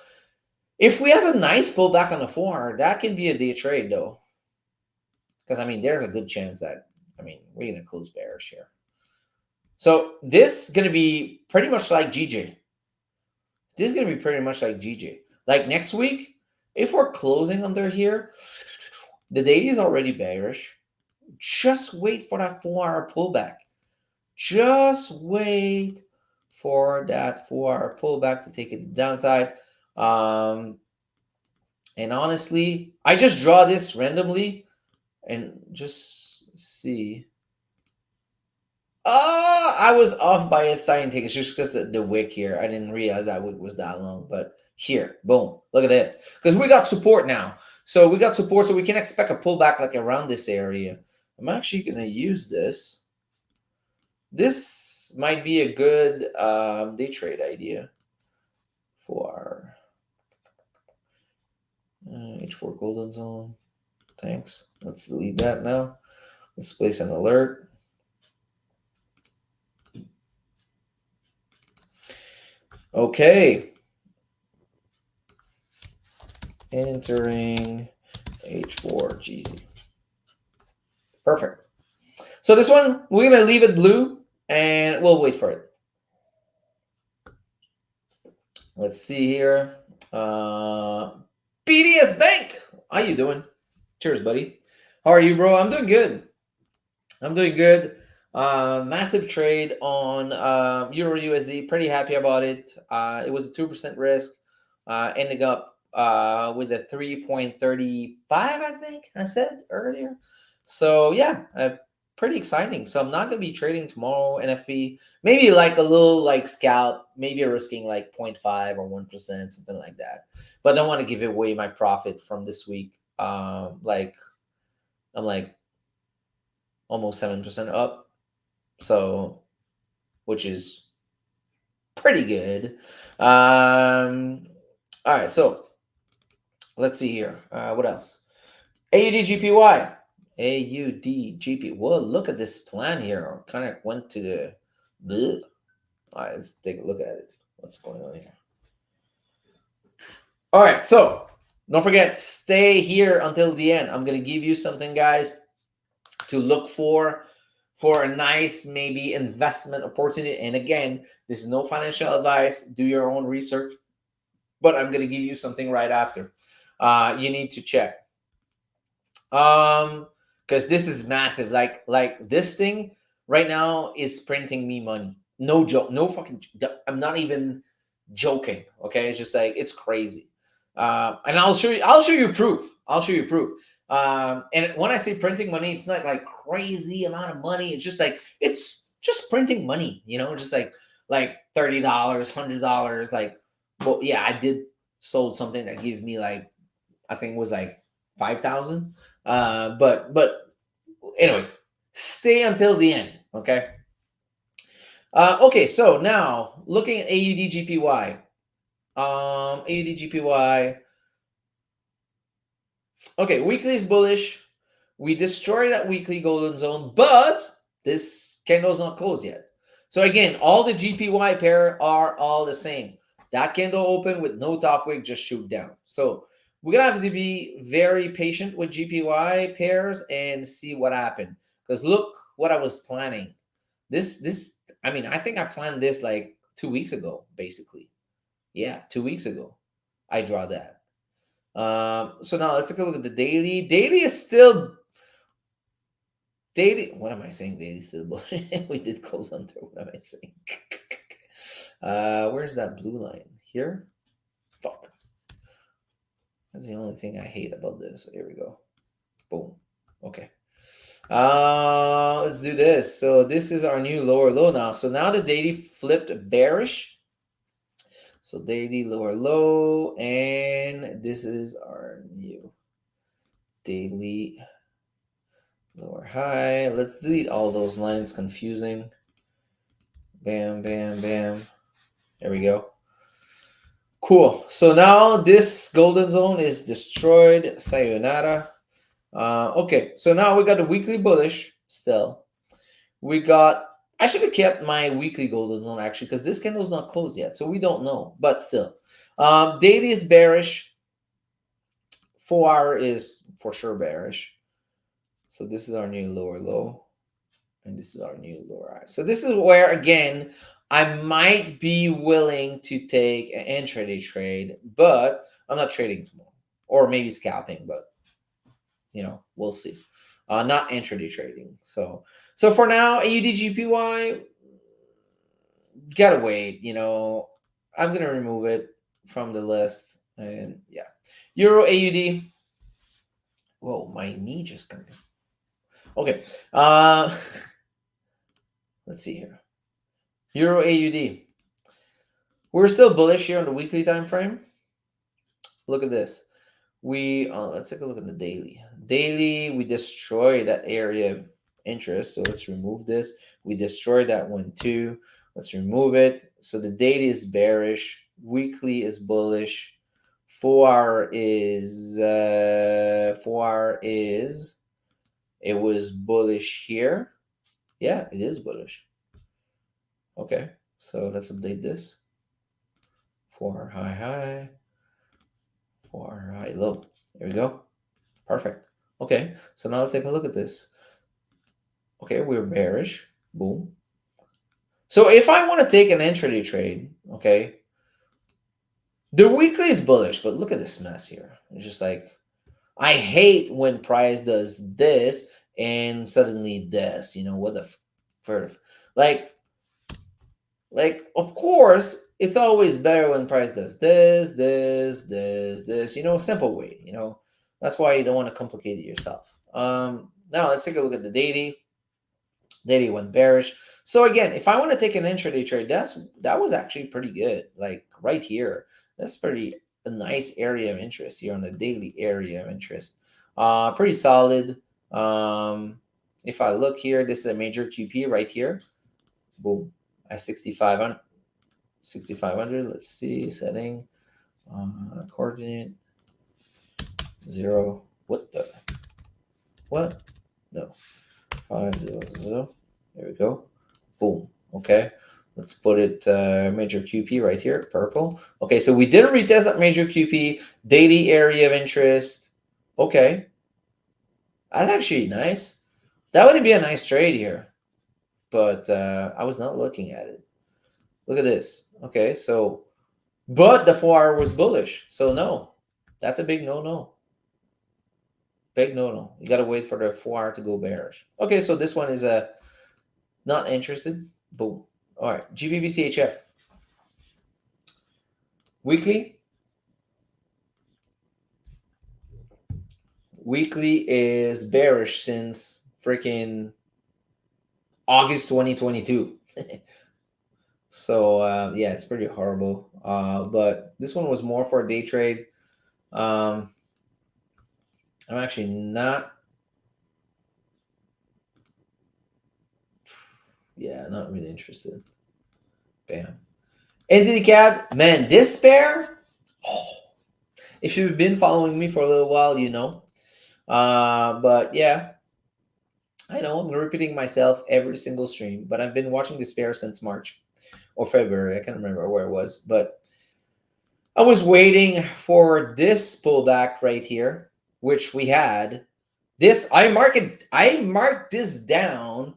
if we have a nice pullback on the 4-hour, that can be a day trade, though. Because, I mean, there's a good chance that, I mean, we're going to close bearish here. So this is going to be pretty much like GJ. This is going to be pretty much like GJ. Like next week, if we're closing under here, the daily is already bearish. Just wait for that 4-hour pullback. Just wait for that 4-hour pullback to take it to the downside. And honestly, I just draw this randomly and just see. I was off by a tiny tick. It's just because of the wick here. I didn't realize that wick was that long. But here, boom, look at this. Because we got support now. So we got support, so we can expect a pullback like around this area. I'm actually going to use this. This might be a good day trade idea for H4 golden zone. Thanks. Let's delete that now. Let's place an alert. Okay. Entering H4 GZ. Perfect. So this one, we're going to leave it blue and we'll wait for it. Let's see here. BDS Bank. How you doing? Cheers, buddy. How are you, bro? I'm doing good. I'm doing good. Massive trade on Euro USD. Pretty happy about it. It was a 2% risk. Ending up with a 3.35, I think I said earlier. So yeah, pretty exciting. So I'm not gonna be trading tomorrow NFP. Maybe like a little like scalp, maybe risking like 0.5 or 1%, something like that. But I don't want to give away my profit from this week. Like I'm like almost 7% up. So which is pretty good. All right, so let's see here. What else? AUDGPY. AUDGP. Well, look at this plan here. Kind of went to the bleh. All right, let's take a look at it. What's going on here? All right, so don't forget, stay here until the end. I'm going to give you something, guys, to look for a nice maybe investment opportunity. And again, this is no financial advice. Do your own research. But I'm going to give you something right after. You need to check. Because this is massive. Like this thing right now is printing me money. No joke. No fucking. I'm not even joking. Okay, it's just like it's crazy. And I'll show you. I'll show you proof. I'll show you proof. And when I say printing money, it's not like crazy amount of money. It's just like it's just printing money. You know, just like $30, $100. Like, well, yeah, I did sold something that gave me like I think it was like 5,000. But anyways, stay until the end, okay? Okay, so now looking at AUDGPY. AUDGPY. Okay, weekly is bullish. We destroy that weekly golden zone, but this candle's not closed yet. So again, all the GPY pair are all the same. That candle open with no top wick, just shoot down. So we're gonna have to be very patient with GPY pairs and see what happened. Because look what I was planning. I mean, I think I planned this like 2 weeks ago, basically. Yeah, 2 weeks ago. I draw that. So now let's take a look at the daily. Daily is still daily. What am I saying? Daily is still bullish. We did close under. What am I saying? Where's that blue line? Here? Fuck. That's the only thing I hate about this. Here we go. Boom. Okay. let's do this. So this is our new lower low now. So now the daily flipped bearish. So daily lower low, and this is our new daily lower high. Let's delete all those lines, confusing. Bam, bam, bam. There we go. Cool. So now this golden zone is destroyed. Sayonara. Okay, so now we got the weekly bullish still. We got, I should have kept my weekly golden zone actually, because this candle's not closed yet. So we don't know, but still. Daily is bearish. 4 hour is for sure bearish. So this is our new lower low. And this is our new lower high. So this is where, again, I might be willing to take an intraday trade, but I'm not trading tomorrow. Or maybe scalping, but, we'll see. Not intraday trading. So for now, AUD gotta wait. I'm gonna remove it from the list, and yeah, Euro AUD. Whoa, my knee just come in. Okay, let's see here. Euro AUD. We're still bullish here on the weekly time frame. Look at this. Let's take a look at the daily. Daily, we destroy that area of interest. So let's remove this. We destroy that one too. Let's remove it. So the daily is bearish. Weekly is bullish. 4 hour is it was bullish here. Yeah, it is bullish. Okay, so let's update this. 4 hour high. 4 high low. There we go. Perfect. Okay, so now let's take a look at this. Okay, we're bearish. Boom. So if I want to take an intraday trade, okay, the weekly is bullish, but look at this mess here. It's just like, I hate when price does this and suddenly this. What the first? Like, of course, it's always better when price does this, simple way, That's why you don't want to complicate it yourself. Now let's take a look at the daily. Daily went bearish. So again, if I want to take an intraday trade, that was actually pretty good. Like right here, that's a nice area of interest here on the daily area of interest. Pretty solid. If I look here, this is a major QP right here. Boom. At 6,500. Let's see, setting, coordinate 0. What? No, 500. There we go. Boom. Okay, let's put it major QP right here, purple. Okay, so we did a retest that major QP, daily area of interest. Okay, that's actually nice. That would be a nice trade here, but I was not looking at it. Look at this. Okay, so, but the 4 hour was bullish. So no, that's a big no-no. Big no-no. You got to wait for the 4 hour to go bearish. Okay, so this one is not interested. Boom. All right, GBP CHF. Weekly. Weekly is bearish since freaking August 2022. So yeah, it's pretty horrible. But this one was more for a day trade. I'm actually not. Yeah, not really interested. Bam. Entity CAD, man, this pair. Oh, if you've been following me for a little while, you know. But yeah, I know I'm repeating myself every single stream, but I've been watching this pair since March or February. I can't remember where it was, but I was waiting for this pullback right here, which we had. This I marked this down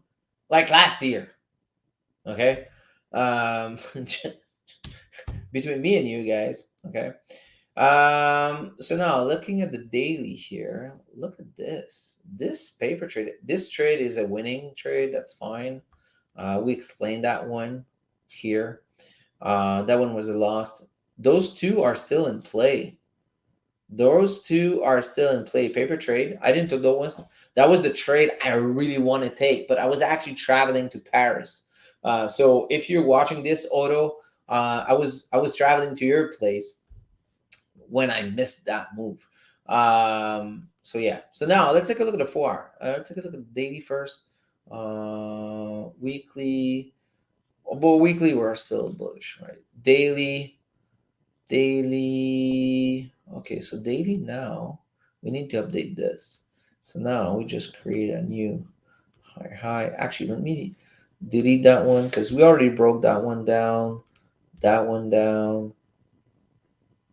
like last year. Okay. Between me and you guys. Okay. So now looking at the daily here, look at this. This paper trade, this trade is a winning trade. That's fine. We explained that one here. That one was a loss. Those two are still in play. Those two are still in play. Paper trade. I didn't take those ones. That was the trade I really want to take, but I was actually traveling to Paris. So if you're watching this, Auto, I was traveling to your place when I missed that move. So yeah. So now let's take a look at the 4 hour. Let's take a look at the daily first. Weekly. But weekly we're still bullish, right? Daily. Okay, so daily now we need to update this. So now we just create a new high. Actually, let me delete that one because we already broke that one down. That one down.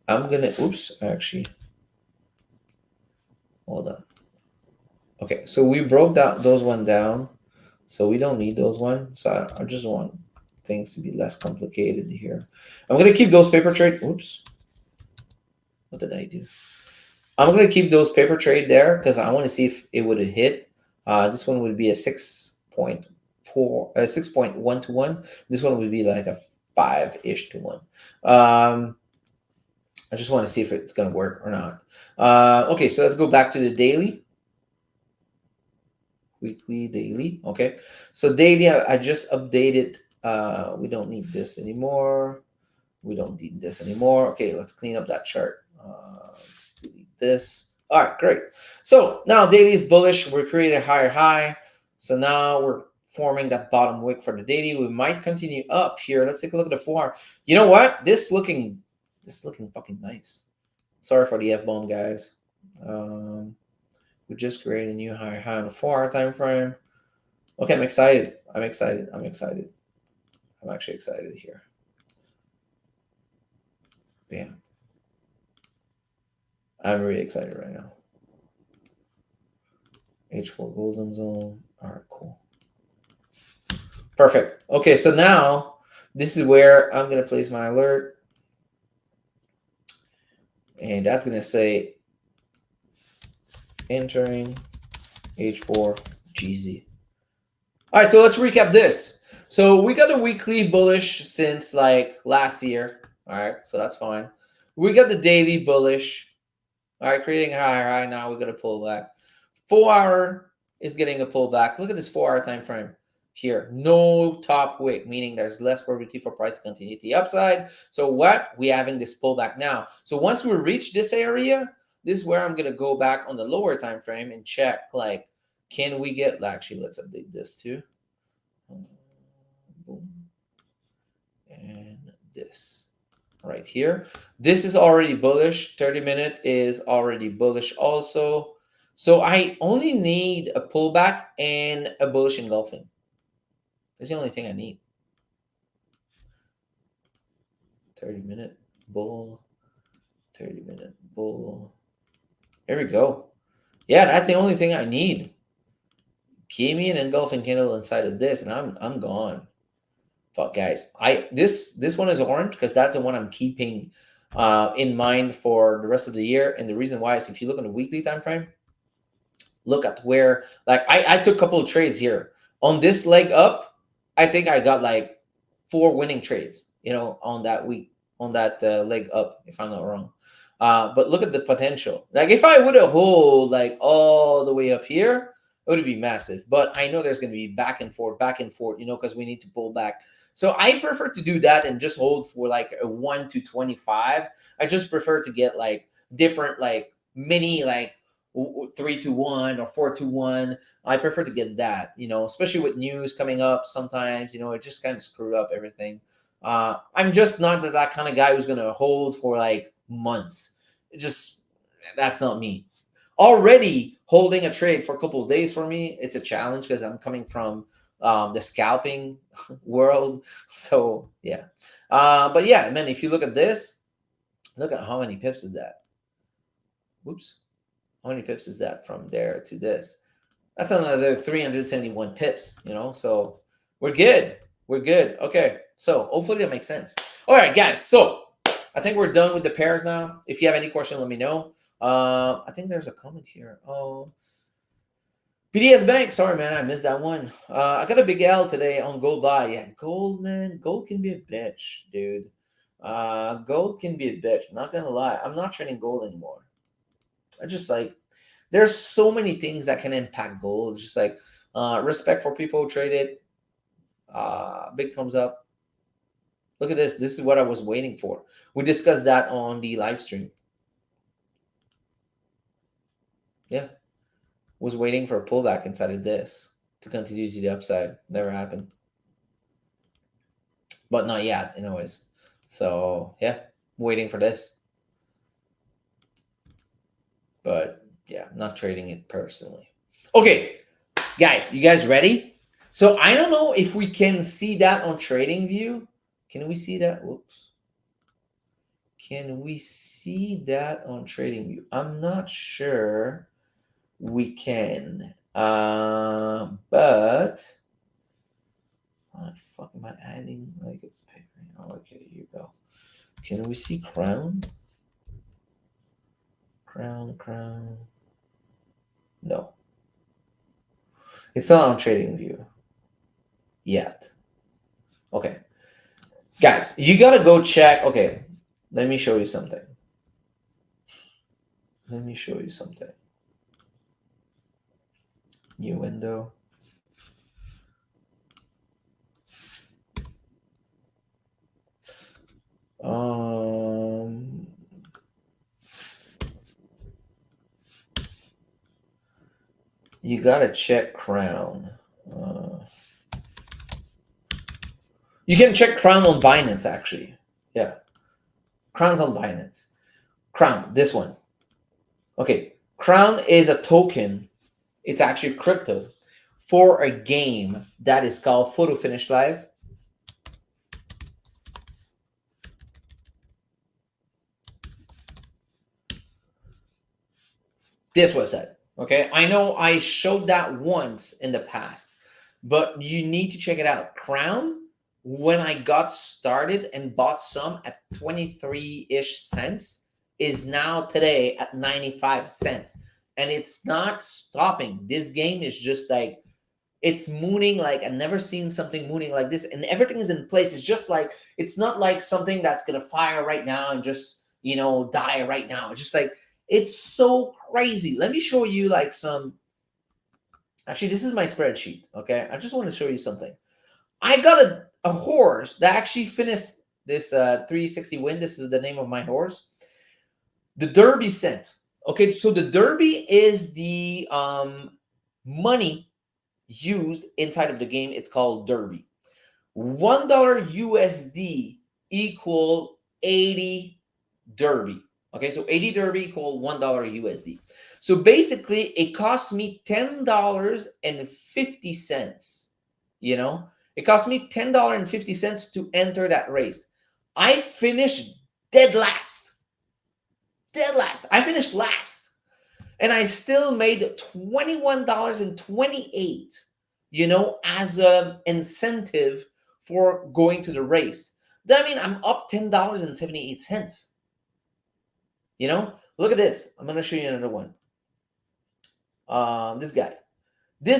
I'm gonna. Oops. Actually, hold on. Okay, so we broke that those one down, so we don't need those one. So I just want things to be less complicated here. I'm gonna keep those paper trade. Oops. What did I do? I'm gonna keep those paper trade there because I want to see if it would have hit. This one would be a 6.4, 6.1 to 1. This one would be like a 5-ish to 1. I just want to see if it's gonna work or not. Okay, so let's go back to the daily. Weekly, daily. Okay, so daily, I just updated. We don't need this anymore. We don't need this anymore. Okay, let's clean up that chart. Let's delete this. All right, great. So now daily is bullish. We're creating a higher high. So now we're forming that bottom wick for the daily. We might continue up here. Let's take a look at the 4 hour. You know what? This looking fucking nice. Sorry for the F-bomb, guys. We just created a new higher high on the 4 hour time frame. Okay, I'm excited. I'm excited. I'm excited. I'm actually excited here. Bam. I'm really excited right now. H4 golden zone. All right, cool. Perfect. Okay, so now this is where I'm going to place my alert. And that's going to say entering H4 GZ. All right, so let's recap this. So we got the weekly bullish since like last year. All right, so that's fine. We got the daily bullish. All right, creating a higher high. Now we're going to pull back. 4 hour is getting a pullback. Look at this 4 hour time frame here. No top wick, meaning there's less probability for price to continue to the upside. So what? We having this pullback now. So once we reach this area, this is where I'm going to go back on the lower time frame and check, like, can we get, actually, let's update this too. Boom. And this right here. This is already bullish. 30-minute is already bullish also. So I only need a pullback and a bullish engulfing. That's the only thing I need. 30-minute bull, 30-minute bull. There we go. Yeah, that's the only thing I need. Give me an engulfing candle inside of this, and I'm gone. Fuck, guys. This one is orange because that's the one I'm keeping in mind for the rest of the year. And the reason why is if you look on the weekly time frame, look at where, like, I took a couple of trades here on this leg up. I think I got like 4 winning trades, on that week, on that leg up, if I'm not wrong. But look at the potential. Like, if I would have hold like all the way up here, it would be massive. But I know there's going to be back and forth, because we need to pull back. So I prefer to do that and just hold for like a 1 to 25. I just prefer to get like different, like mini, like 3 to 1 or 4 to 1. I prefer to get that, especially with news coming up sometimes, it just kind of screwed up everything. I'm just not that kind of guy who's going to hold for like months. That's not me. Already holding a trade for a couple of days for me, it's a challenge because I'm coming from the scalping world. So yeah. But yeah, man, if you look at this, look at how many pips is that. Whoops. How many pips is that from there to this? That's another 371 pips, so we're good. We're good. Okay, so hopefully that makes sense. All right, guys, so I think we're done with the pairs now. If you have any question, let me know. I think there's a comment here. Oh, PDS Bank. Sorry, man, I missed that one. I got a big L today on gold buy. Yeah, gold, man. Gold can be a bitch, dude. Gold can be a bitch. Not gonna lie. I'm not trading gold anymore. I just like, there's so many things that can impact gold. It's just like respect for people who trade it. Big thumbs up. Look at this. This is what I was waiting for. We discussed that on the live stream. Yeah. Was waiting for a pullback inside of this to continue to the upside. Never happened. But not yet, anyways. So yeah, waiting for this. But yeah, not trading it personally. Okay, guys, you guys ready? So I don't know if we can see that on trading view. Can we see that? Whoops. Can we see that on trading view? I'm not sure we can. But what the fuck am I adding? Like a paper? Oh, okay, here you go. Can we see crown? Crown. No. It's not on trading view yet. Okay. Guys, you gotta go check. Okay, let me show you something. New window. You gotta check crown. You can check crown on Binance actually. Yeah, crown's on Binance. Crown, this one. Okay, crown is a token. It's actually crypto for a game that is called Photo Finish Live. This website. Okay, I know I showed that once in the past, but you need to check it out. Crown, when I got started and bought some at 23-ish cents, is now today at 95 cents. And it's not stopping. This game is just like, it's mooning like I've never seen something mooning like this. And everything is in place. It's just like, it's not like something that's going to fire right now and just, die right now. It's just like, it's so crazy. Let me show you like some. Actually, this is my spreadsheet. Okay. I just want to show you something. I got a horse that actually finished this 360 win. This is the name of my horse. The Derby cent. Okay. So the Derby is the money used inside of the game. It's called Derby. $1 USD equal 80 Derby. Okay, so 80 Derby equal $1 USD. So basically, it cost me $10.50. It cost me $10.50 to enter that race. I finished dead last. I finished last. And I still made $21.28, as an incentive for going to the race. That means I'm up $10.78. Look at this. I'm going to show you another one. This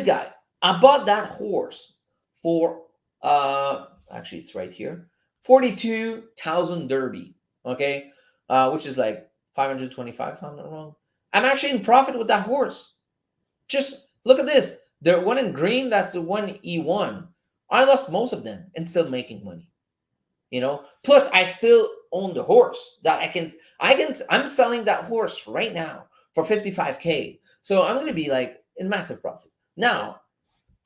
guy. I bought that horse for, actually, it's right here, 42,000 Derby, okay? Which is like 525, if I'm not wrong. I'm actually in profit with that horse. Just look at this. The one in green, that's the one E1. I lost most of them and still making money. Plus I still own the horse that I'm selling that horse right now for 55K. So I'm going to be like in massive profit. Now,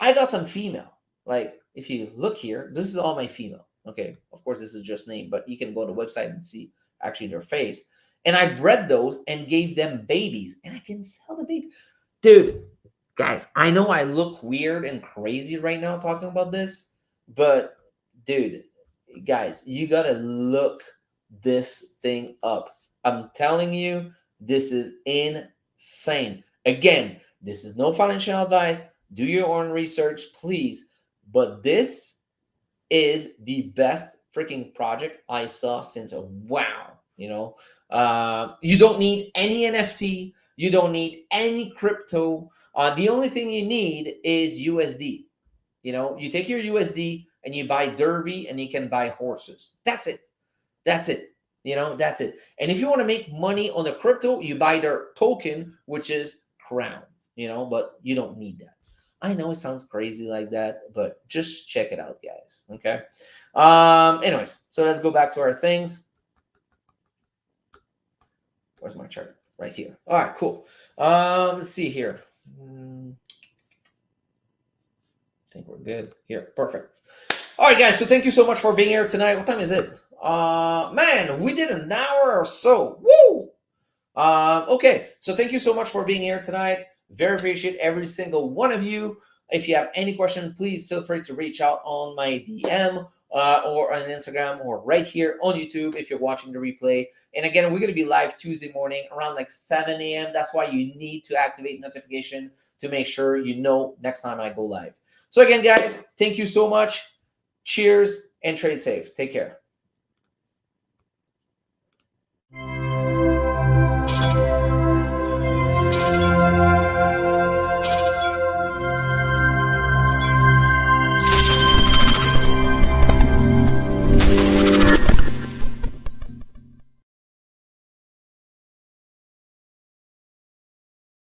I got some female. Like if you look here, this is all my female. Okay. Of course, this is just name, but you can go to the website and see actually their face. And I bred those and gave them babies and I can sell the baby. Dude, guys, I know I look weird and crazy right now talking about this, but dude, guys, you gotta look this thing up. I'm telling you, this is insane. Again, this is no financial advice. Do your own research, please. But this is the best freaking project I saw since wow. You don't need any NFT. You don't need any crypto. The only thing you need is USD. You take your USD and you buy Derby and you can buy horses. That's it. You know, that's it. And if you want to make money on the crypto, you buy their token, which is Crown, you know, but you don't need that. I know it sounds crazy like that, but just check it out, guys. Okay. Anyways, so let's go back to our things. Where's my chart? Right here. All right, cool. Let's see here. I think we're good here. Perfect. All right, guys. So thank you so much for being here tonight. What time is it? Man, we did an hour or so. Woo! Okay, so thank you so much for being here tonight. Very appreciate every single one of you. If you have any question, please feel free to reach out on my DM or on Instagram or right here on YouTube if you're watching the replay. And again, we're going to be live Tuesday morning around like 7 a.m. That's why you need to activate notification to make sure you know next time I go live. So again, guys, thank you so much. Cheers and trade safe. Take care.